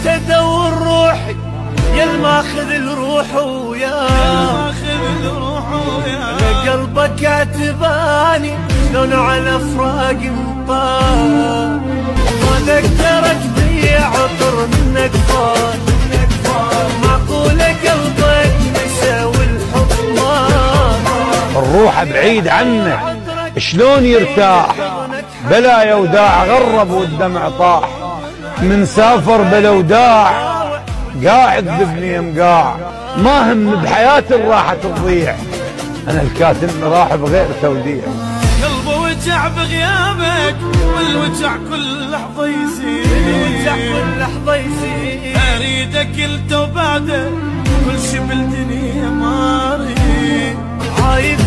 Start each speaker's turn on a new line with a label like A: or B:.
A: ادور روحي يا الماخذ الروح وياه، قلبك عتباني شلون على فراق مطار، ما اقدر تبيع عطر منك فار، معقولة قلبك نسى والحب مار.
B: الروح بعيد عنك شلون يرتاح، بلا يا وداع غرب والدمع طاح، من سافر بلا وداع قاعد بابني مقاع، ما هم بحياتي الراحة تضيع، انا الكاتم راح بغير توديع.
C: قلبه وجع بغيابك والوجع كل لحظة يزيد، اريدك انت وبعدك كل شي بالدنيا ما اريد،
A: عايز